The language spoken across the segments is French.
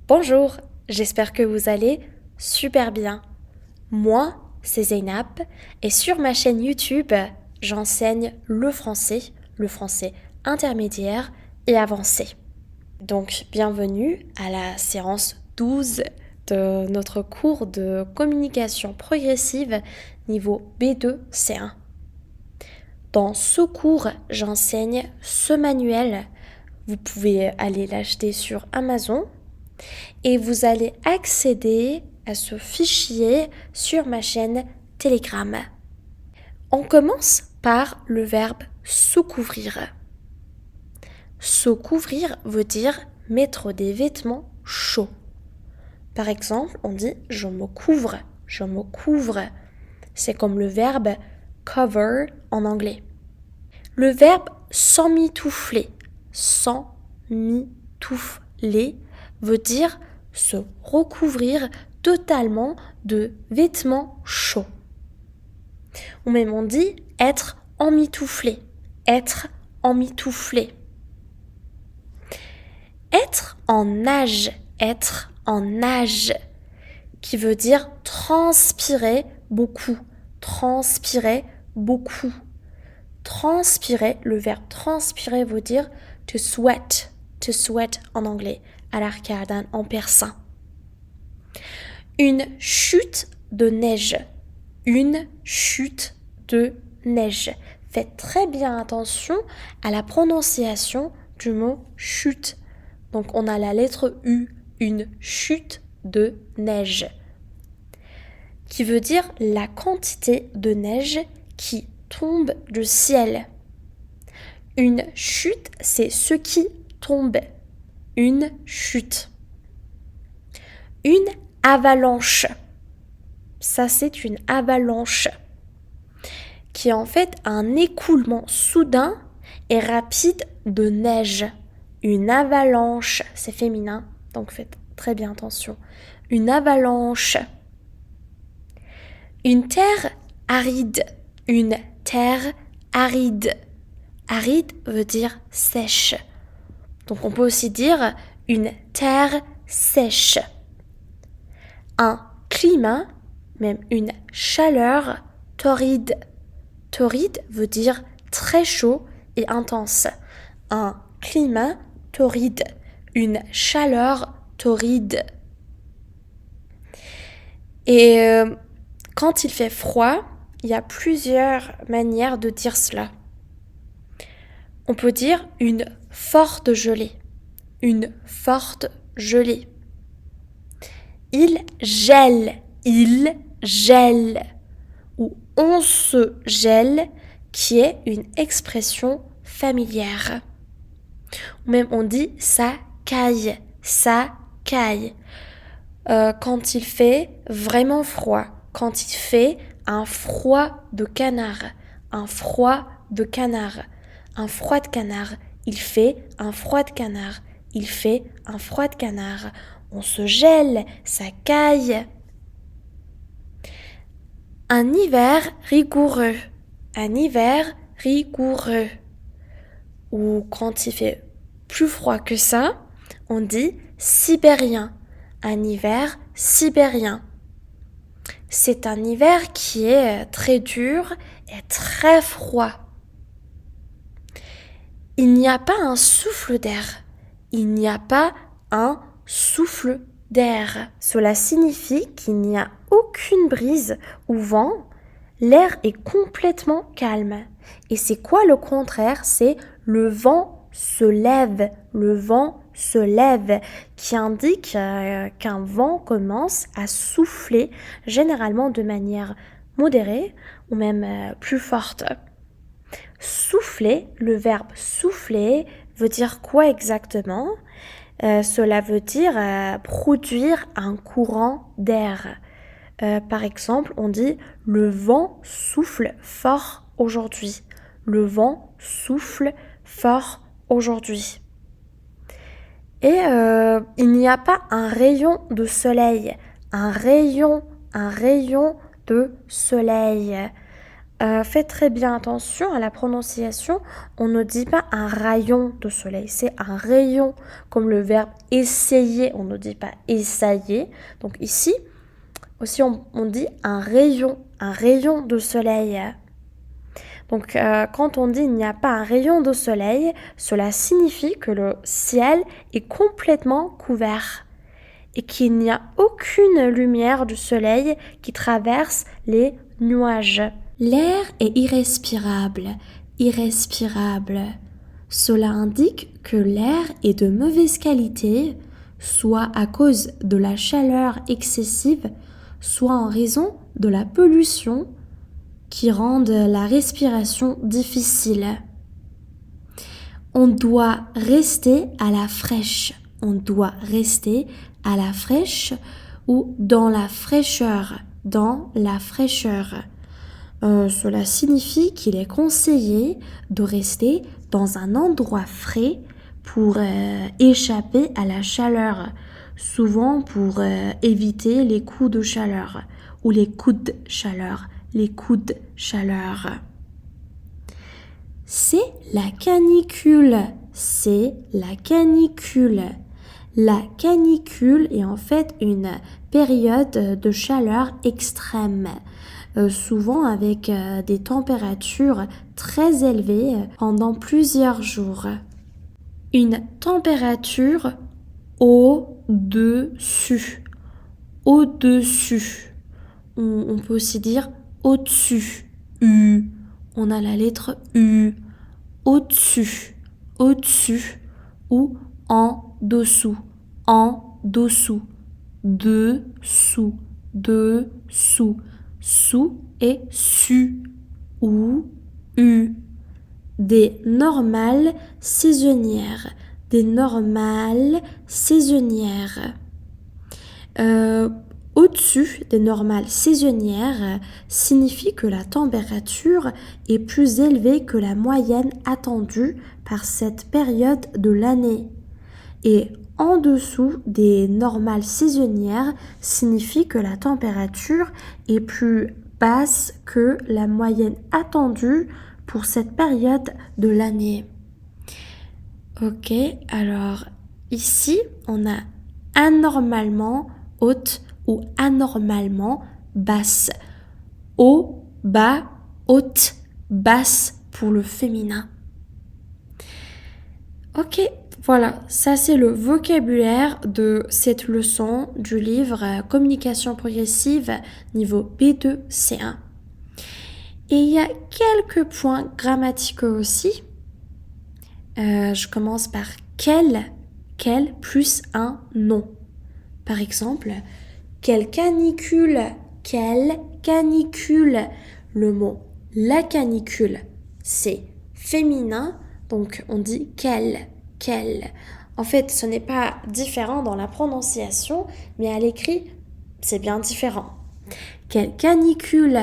Bonjour, j'espère que vous allez super bien. Moi, c'est Zeynab et sur ma chaîne YouTube, j'enseigne le français intermédiaire et avancé. Donc, bienvenue à la séance 12 de notre cours de communication progressive niveau B2 C1. Dans ce cours, j'enseigne ce manuel. Vous pouvez aller l'acheter sur Amazon et vous allez accéder à ce fichier sur ma chaîne Telegram. On commence par le verbe se couvrir. Se couvrir veut dire mettre des vêtements chauds. Par exemple, on dit je me couvre, je me couvre. C'est comme le verbe cover en anglais. Le verbe s'emmitoufler, s'emmitoufler veut dire se recouvrir totalement de vêtements chauds. Ou même on dit être emmitouflé, être emmitouflé. Être en nage, qui veut dire transpirer beaucoup, transpirer beaucoup. Transpirer, le verbe transpirer veut dire to sweat en anglais, à l'arcade en persan. Une chute de neige, une chute de neige. Faites très bien attention à la prononciation du mot chute. Donc on a la lettre U, une chute de neige, qui veut dire la quantité de neige qui tombe du ciel. Une chute, c'est ce qui tombe. Une chute. Une avalanche. Ça, c'est une avalanche, qui est en fait un écoulement soudain et rapide de neige. Une avalanche, c'est féminin, donc faites très bien attention. Une avalanche. Une terre aride. Une terre aride. Aride veut dire sèche. Donc on peut aussi dire une terre sèche. Un climat, même une chaleur torride. Torride veut dire très chaud et intense. Un climat torride, une chaleur torride. Et quand il fait froid, il y a plusieurs manières de dire cela. On peut dire une forte gelée. Une forte gelée. Il gèle. Ou on se gèle, qui est une expression familière. Ou même on dit ça caille. Quand il fait vraiment froid. Quand il fait un froid de canard. Un froid de canard. Un froid de canard. Il fait un froid de canard. Il fait un froid de canard. On se gèle, ça caille. Un hiver rigoureux. Un hiver rigoureux. Ou quand il fait plus froid que ça, on dit sibérien. Un hiver sibérien. C'est un hiver qui est très dur et très froid. Il n'y a pas un souffle d'air. Il n'y a pas un souffle d'air. Cela signifie qu'il n'y a aucune brise ou vent. L'air est complètement calme. Et c'est quoi le contraire? C'est le vent se lève. Le vent se lève, qui indique qu'un vent commence à souffler, généralement de manière modérée ou même plus forte. Souffler, le verbe souffler veut dire quoi exactement? Cela veut dire produire un courant d'air. Par exemple, on dit le vent souffle fort aujourd'hui. Le vent souffle fort aujourd'hui. Et il n'y a pas un rayon de soleil. Un rayon de soleil. faites très bien attention à la prononciation. On ne dit pas un rayon de soleil, c'est un rayon. Comme le verbe essayer, on ne dit pas essayer. Donc ici, aussi on dit un rayon de soleil. Donc quand on dit il n'y a pas un rayon de soleil, cela signifie que le ciel est complètement couvert et qu'il n'y a aucune lumière du soleil qui traverse les nuages. L'air est irrespirable. Cela indique que l'air est de mauvaise qualité, soit à cause de la chaleur excessive, soit en raison de la pollution qui rendent la respiration difficile. On doit rester à la fraîche. Ou dans la fraîcheur. Cela signifie qu'il est conseillé de rester dans un endroit frais pour échapper à la chaleur, souvent pour éviter les coups de chaleur ou les coups de chaleur. C'est la canicule. La canicule est en fait une période de chaleur extrême, souvent avec des températures très élevées pendant plusieurs jours. Une température au-dessus. On peut aussi dire au-dessus. On a la lettre U. Au-dessus. Ou en dessous. Dessous. Sous et su. Ou U. Des normales saisonnières. Au-dessus des normales saisonnières signifie que la température est plus élevée que la moyenne attendue par cette période de l'année. Et en dessous des normales saisonnières signifie que la température est plus basse que la moyenne attendue pour cette période de l'année. Ok, alors ici on a anormalement haute ou anormalement basse. Haut, bas, haute, basse pour le féminin. Ok, voilà, ça c'est le vocabulaire de cette leçon du livre Communication progressive niveau B2 C1. Et il y a quelques points grammaticaux aussi. Je commence par quel plus un nom. Par exemple, quelle canicule. Le mot la canicule, c'est féminin, donc on dit quelle. En fait, ce n'est pas différent dans la prononciation, mais à l'écrit, c'est bien différent. Quelle canicule,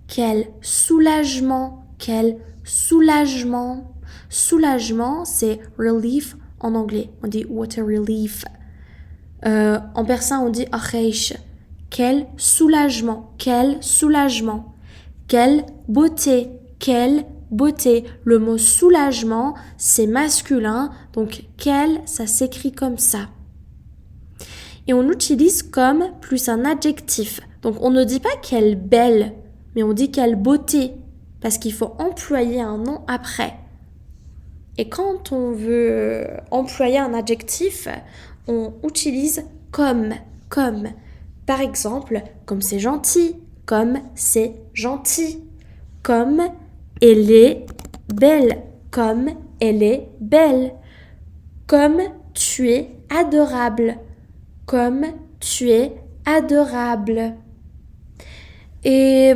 quel soulagement. Soulagement, c'est relief en anglais. On dit water relief. En persan, on dit acheish. Quel soulagement. Quelle beauté. Le mot soulagement, c'est masculin. Donc, quel, ça s'écrit comme ça. Et on utilise comme plus un adjectif. Donc, on ne dit pas quelle belle, mais on dit quelle beauté. Parce qu'il faut employer un nom après. Et quand on veut employer un adjectif, on utilise comme. Par exemple, comme c'est gentil, comme c'est gentil. Comme elle est belle, comme tu es adorable, Et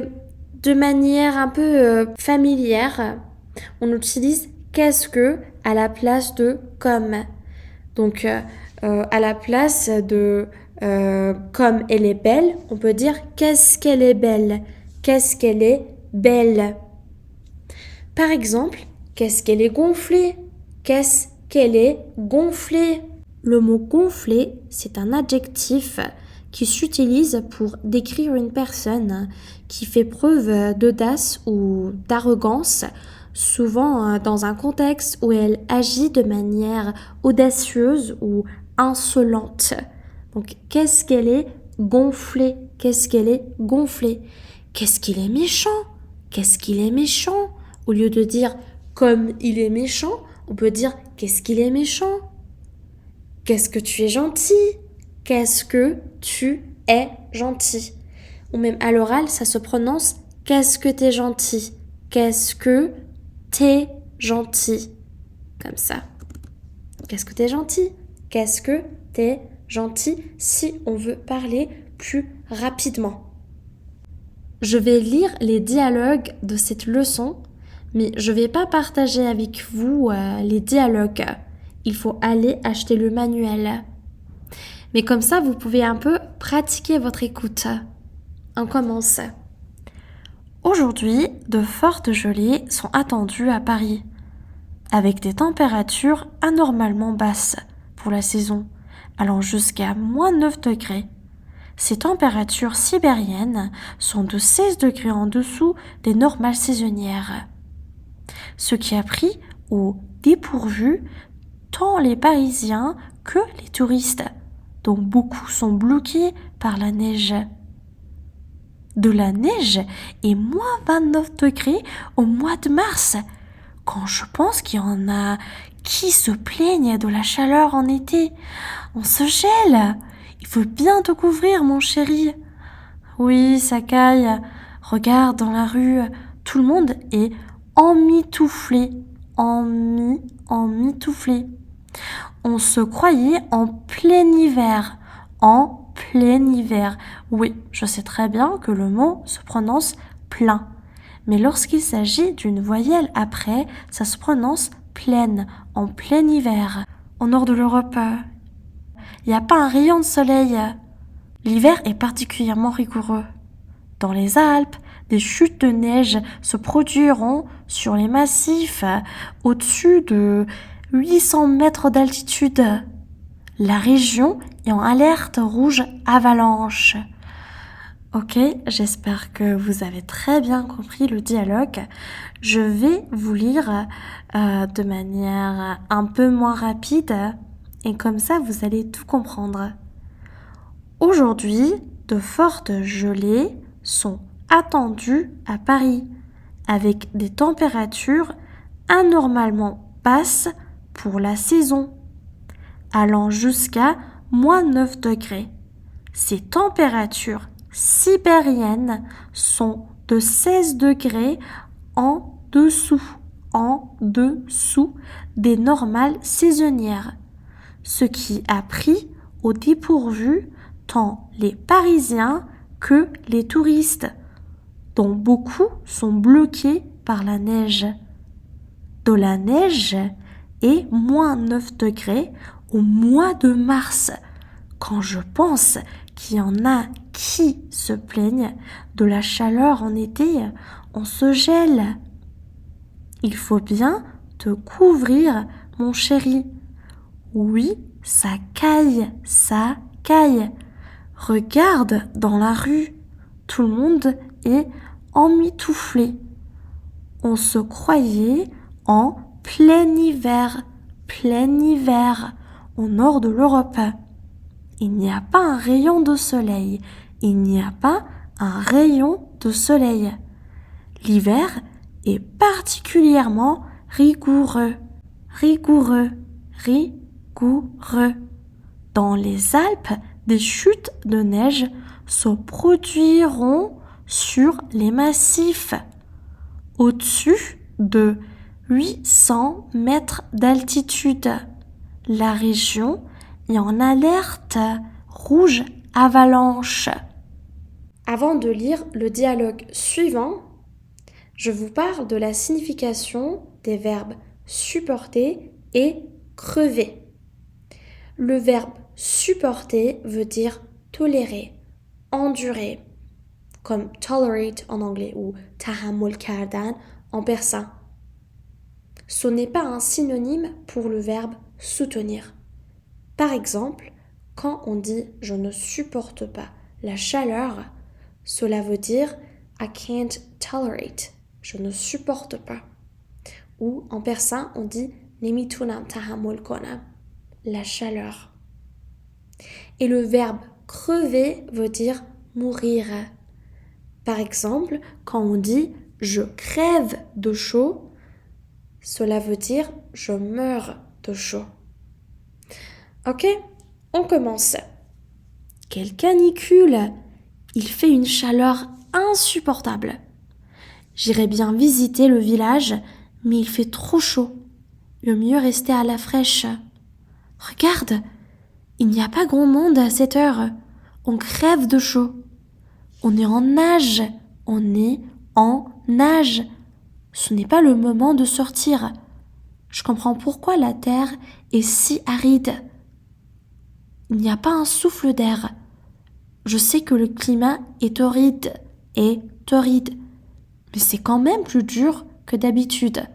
de manière un peu familière, on utilise qu'est-ce que à la place de comme. Donc, à la place de comme elle est belle, on peut dire qu'est-ce qu'elle est belle. Par exemple, qu'est-ce qu'elle est gonflée. Le mot gonflé, c'est un adjectif qui s'utilise pour décrire une personne qui fait preuve d'audace ou d'arrogance, souvent dans un contexte où elle agit de manière audacieuse ou insolente. Donc, qu'est-ce qu'elle est gonflée? Qu'est-ce qu'elle est gonflée? Qu'est-ce qu'il est méchant? Qu'est-ce qu'il est méchant? Au lieu de dire comme il est méchant, on peut dire qu'est-ce qu'il est méchant? Qu'est-ce que tu es gentil? Qu'est-ce que tu es gentil? Ou même à l'oral, ça se prononce qu'est-ce que t'es gentil? Qu'est-ce que t'es gentil? Comme ça. Qu'est-ce que t'es gentil? Qu'est-ce que t'es gentil si on veut parler plus rapidement? Je vais lire les dialogues de cette leçon, mais je ne vais pas partager avec vous les dialogues. Il faut aller acheter le manuel. Mais comme ça, vous pouvez un peu pratiquer votre écoute. On commence. Aujourd'hui, de fortes gelées sont attendues à Paris, avec des températures anormalement basses pour la saison, allant jusqu'à -9 degrés. Ces températures sibériennes sont de 16 degrés en dessous des normales saisonnières, ce qui a pris au dépourvu tant les Parisiens que les touristes, dont beaucoup sont bloqués par la neige. De la neige et -29 degrés au mois de mars, quand je pense qu'il y en a qui se plaignent de la chaleur en été. On se gèle. Il faut bien te couvrir, mon chéri. Oui, ça caille. Regarde dans la rue, tout le monde est emmitouflé. Emmitouflé. On se croyait en plein hiver. En plein hiver. Oui, je sais très bien que le mot se prononce plein. Mais lorsqu'il s'agit d'une voyelle après, ça se prononce pleine, en plein hiver. Au nord de l'Europe, il n'y a pas un rayon de soleil. L'hiver est particulièrement rigoureux. Dans les Alpes, des chutes de neige se produiront sur les massifs au-dessus de 800 mètres d'altitude. La région est en alerte rouge avalanche. Ok, j'espère que vous avez très bien compris le dialogue. Je vais vous lire de manière un peu moins rapide et comme ça vous allez tout comprendre. Aujourd'hui, de fortes gelées sont attendues à Paris avec des températures anormalement basses pour la saison, allant jusqu'à -9 degrés. Ces températures sibériennes sont de 16 degrés en dessous des normales saisonnières, ce qui a pris au dépourvu tant les Parisiens que les touristes, dont beaucoup sont bloqués par la neige. De la neige et -9 degrés au mois de mars, quand je pense qu'il y en a qui se plaignent de la chaleur en été, on se gèle. Il faut bien te couvrir, mon chéri. Oui, ça caille. Regarde dans la rue, tout le monde est emmitouflé. On se croyait en plein hiver, au nord de l'Europe. Il n'y a pas un rayon de soleil. L'hiver est particulièrement rigoureux. Dans les Alpes, des chutes de neige se produiront sur les massifs au-dessus de 800 mètres d'altitude. La région est en alerte rouge avalanche. Avant de lire le dialogue suivant, je vous parle de la signification des verbes supporter et crever. Le verbe supporter veut dire tolérer, endurer, comme tolerate en anglais ou tahammul kardan en persan. Ce n'est pas un synonyme pour le verbe soutenir. Par exemple, Quand on dit « je ne supporte pas la chaleur », cela veut dire « I can't tolerate ». Je ne supporte pas. Ou en persan, on dit « nemitunam tahammul konam », la chaleur. Et le verbe crever veut dire mourir. Par exemple, quand on dit « je crève de chaud », cela veut dire « je meurs de chaud ». Ok, on commence. Quelle canicule! Il fait une chaleur insupportable. J'irais bien visiter le village, mais il fait trop chaud. Le mieux rester à la fraîche. Regarde, il n'y a pas grand monde à cette heure. On crève de chaud. On est en nage. On est en nage. Ce n'est pas le moment de sortir. Je comprends pourquoi la terre est si aride. Il n'y a pas un souffle d'air. Je sais que le climat est torride, mais c'est quand même plus dur que d'habitude.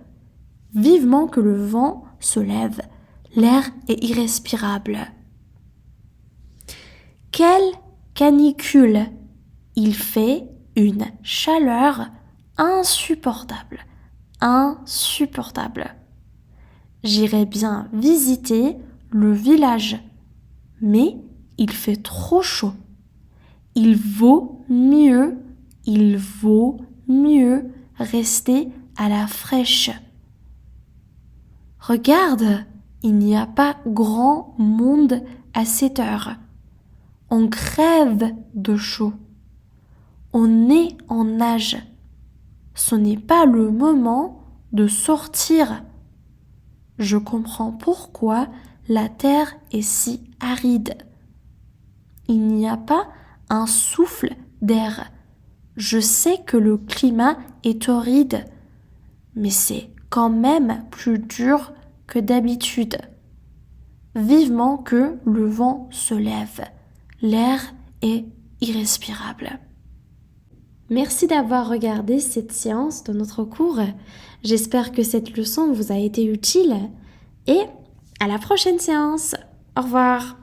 Vivement que le vent se lève, l'air est irrespirable. Quelle canicule! Il fait une chaleur insupportable. J'irais bien visiter le village, mais il fait trop chaud. Il vaut mieux rester à la fraîche. Regarde, il n'y a pas grand monde à cette heure. On crève de chaud. On est en nage. Ce n'est pas le moment de sortir. Je comprends pourquoi la terre est si aride. Il n'y a pas un souffle d'air. Je sais que le climat est torride, mais c'est quand même plus dur que d'habitude. Vivement que le vent se lève. L'air est irrespirable. Merci d'avoir regardé cette séance de notre cours. J'espère que cette leçon vous a été utile et à la prochaine séance. Au revoir.